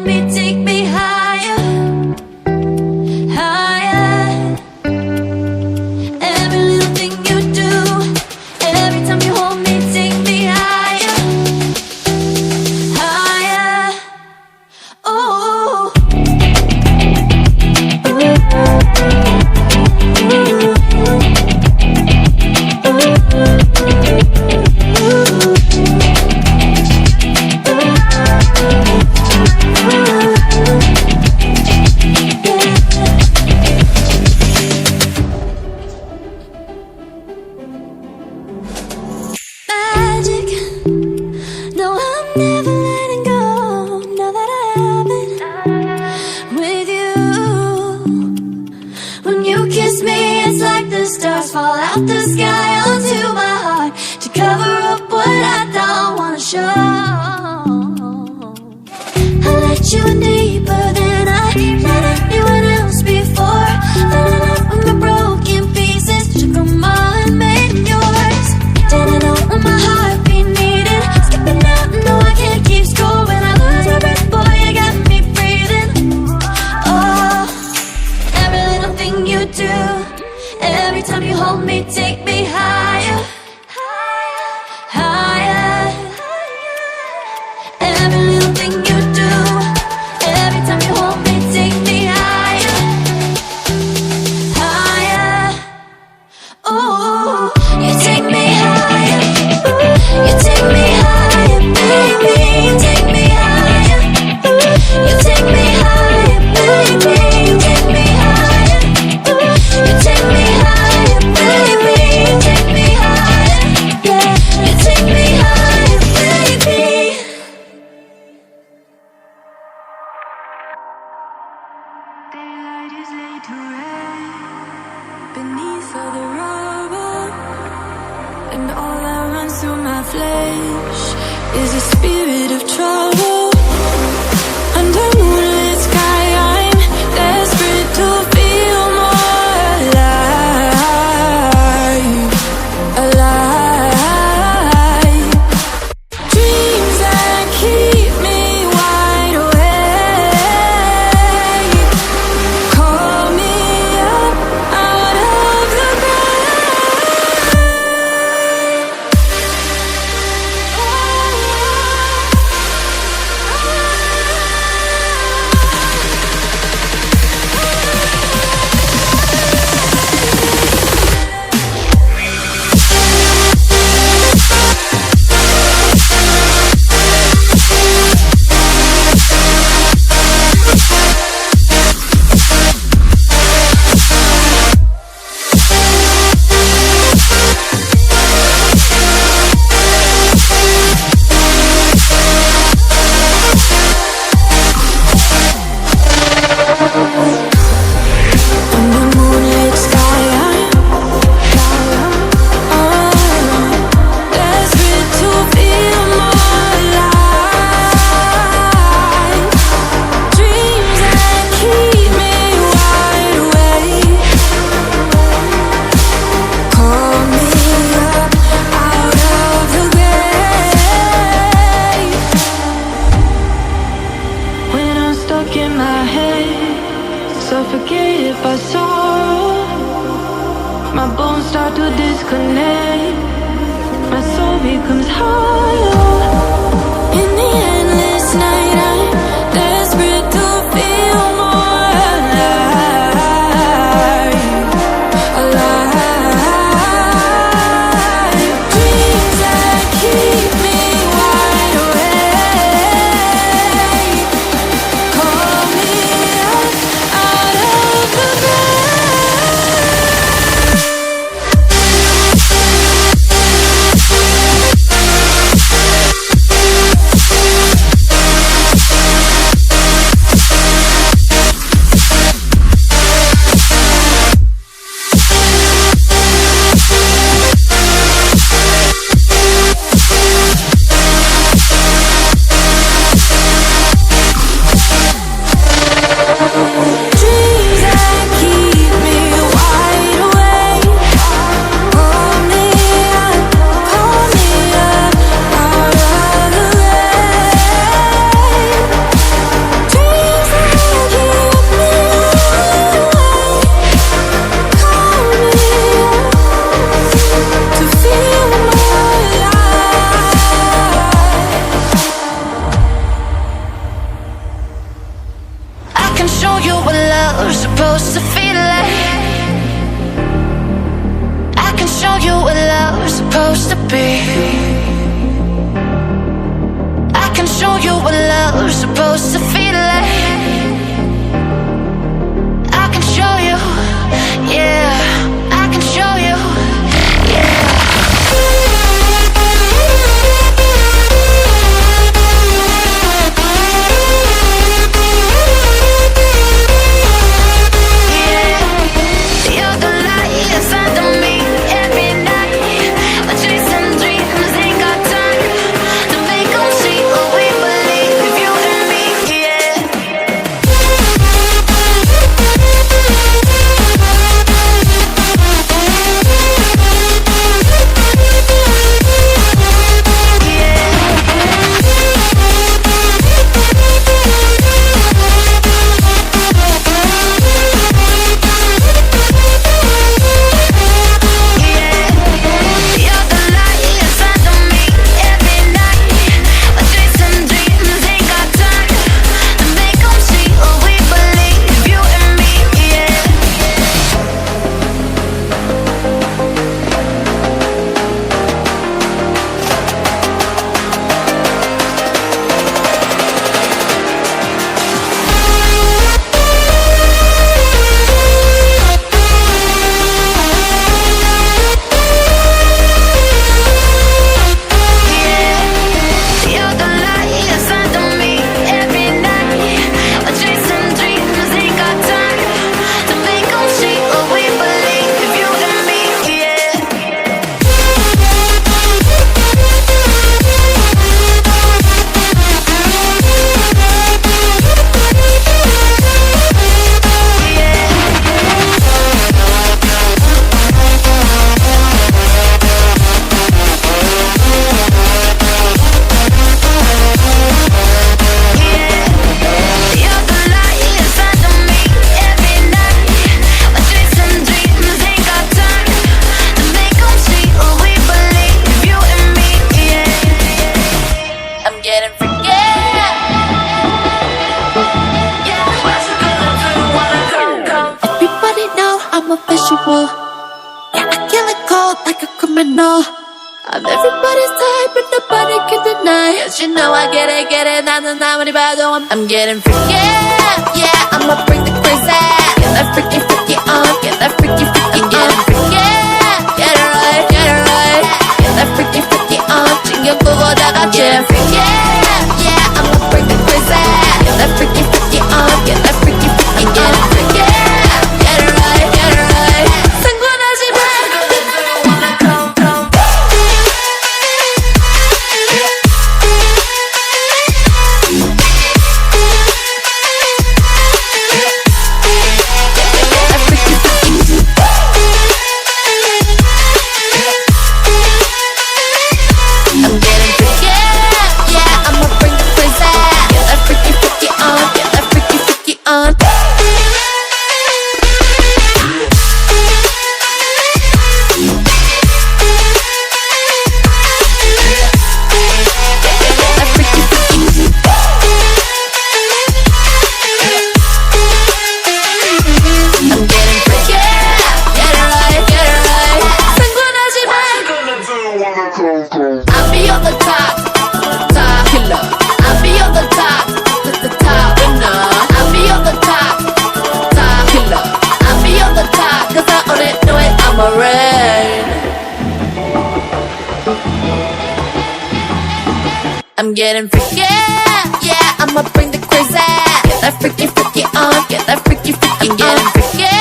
hold me, take me higher, higher. Every little thing you do, every time you hold me, take me higher, higher. Ooh. Magic, no, I'm never letting go. Now that I have it with you, when you kiss me, it's like the stars fall out the sky onto my heart to cover up what I don't wanna show. I let you in deeper than I let anyone else before. Fell in love with my broken pieces, took them all and made them yours. Didn't know what my heartbeat needed. Skipping out, no, I can't keep score. When I lose my breath, boy, you got me breathing. Oh, every little thing you do, every time you hold me, take me higher, higher. Every little thing you do, every time you hold me, take me higher, higher. Ooh, you take me higher, you take me higher, baby. You take me higher, you take me higher, baby. You take me higher, you take me higher, baby. You take me higher, yeah. You take me higher, baby. Daylight is laid to rest beneath all the rubble, and all that runs through my flesh is a spirit of trouble. Under moonlit sky, I'm desperate to feel more alive, alive. Dreams that keep me wide awake, call me up out of the suffocated by sorrow. My bones start to disconnect. My soul becomes hollow. In the endless night, I'm desperate to feel more alive, alive. Dreams that keep me wide awake, call me up out of the bed. supposed to feel like. I can show you what love's supposed to be. I can show you what love's supposed to feel like. I can show you, yeah. I can show you, yeah. I'm everybody's type, but nobody can deny. Yes, you know I get it, 나는 아무리 봐도 I'm getting freaky, yeah, I'ma bring the crazy. Get that freaky, freaky on, get that freaky, freaky on. I'm getting freaky, get it right, get it right. Get that freaky, freaky on, 신경 끄고 다 같이 freaky, yeah, I'ma bring the crazy. Get that freaky, freaky on, get that freaky, freaky on. I'm getting freaky, get it right, get it right. 상관하지 마. I'll be on the top, top killer. I'll be on the top, the top winner. I'll be on the top, top killer. I'll be on the top, 'cause I own it, know it, I'm a reign. I'm getting freaky, yeah, I'ma bring the crazy. Get that freaky, freaky on, get that freaky, freaky on. I'm getting freaky,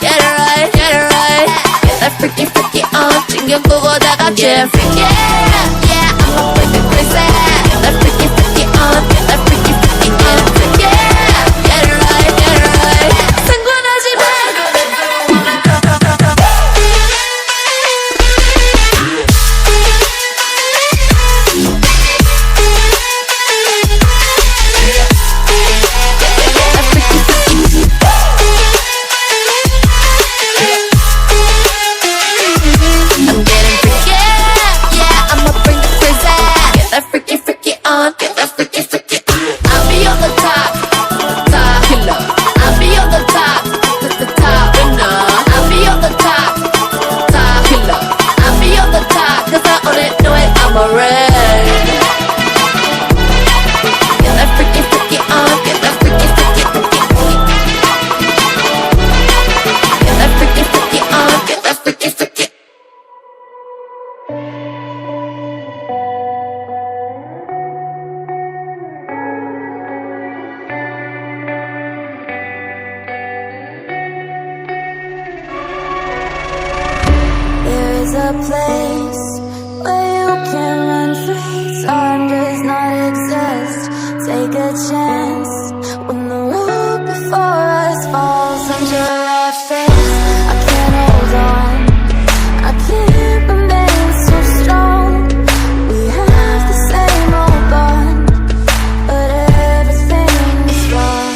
get it right, get it right. Get that freaky, freaky on, 신경 끄고 다 같이 freaky, yeah, I'ma bring the crazy. Get that freaky, freaky on, get that freaky, freaky on. Freaky, get it right, get it right. 상관하지 마. I'm getting freaky, yeah, I'ma a place where you can run free. Time does not exist. Take a chance when the road before us falls under our face. I can't hold on, I can't remain so strong. We have the same old bond, but everything is wrong.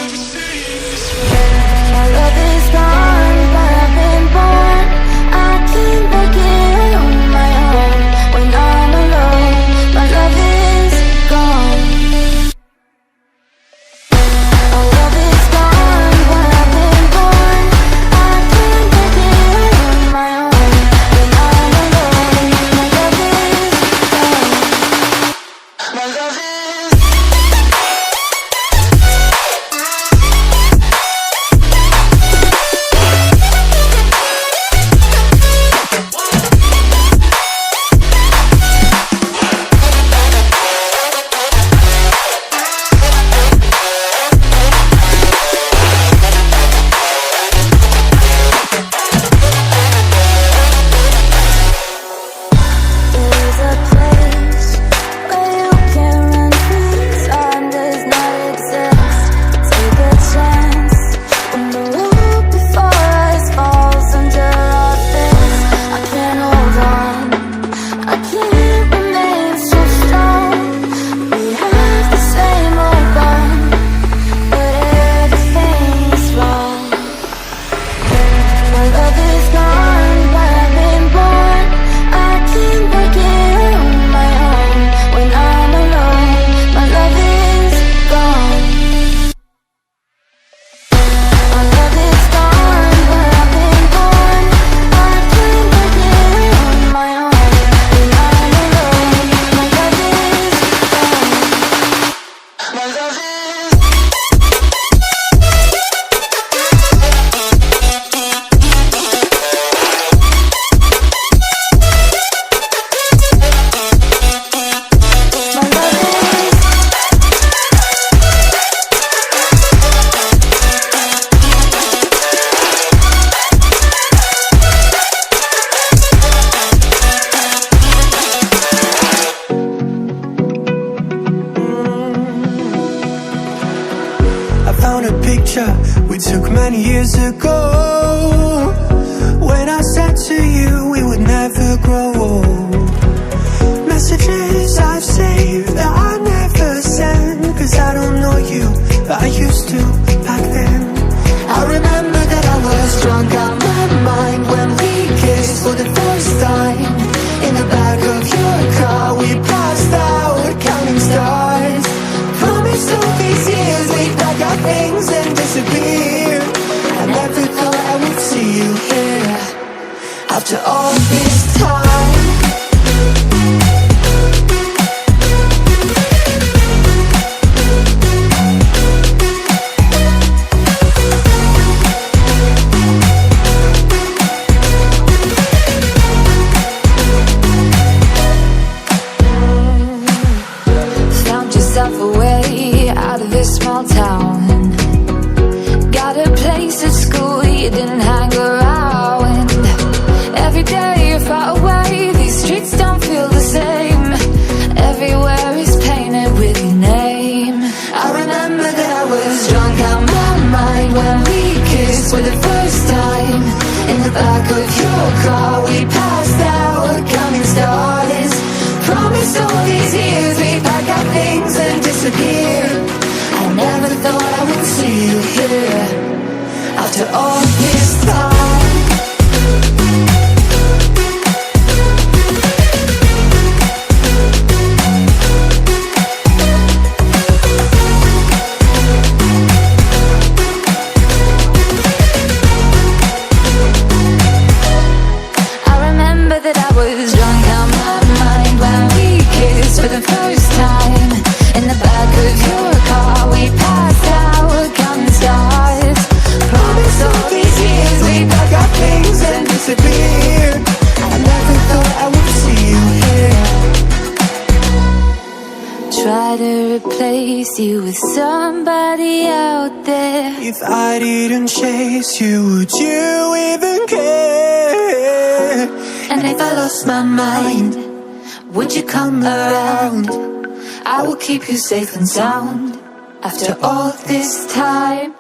My love is gone, but I've been born. I can't make it on my own. When I'm alone, my love is gone. My love is gone, but I've been born. I can't make it on my own. When I'm alone, my love is gone. My love is There's a place where you can run free. Time does not exist. Take a chance when the road before us falls under our face. I can't hold on, I can't remain so strong. We have the same old bond, but everything's wrong. My love is gone, but I've been born. I can't make it on my own. When I'm alone, my love is gone. My love is gone, but I've been born. I can't make it on my own. When I'm alone, my love is gone. My love is I found a picture we took many years ago, when I said to you we would never grow old. Messages I've saved that I never sent, 'cause I don't know you, but I used to back then. I remember that I was drunk out my mind when we kissed for the first time. In the back of your car we passed out counting stars. Promised all these years we'd pack our things and disappear. I never thought I would see you here after all this time. Found yourself a way out of this small town. Got a place at school you didn't hang around. Every day you're far away, these streets don't feel the same. Everywhere is painted with your name. I remember that I was drunk out my mind when we kissed for the first time. In the back of your car we passed out counting stars. Promised all these years we'd pack our things and disappear. I never thought I would see you here after all this time. I remember that I was drunk out my mind when we kissed for the first time. In the back of your car we passed out counting stars. Promised all these years we'd pack our things and disappear. I never thought I would see you here. Try to replace you with somebody out there. If I didn't chase you, would you even care? And if I lost my mind, would you come around? I will keep you safe and sound after all this time.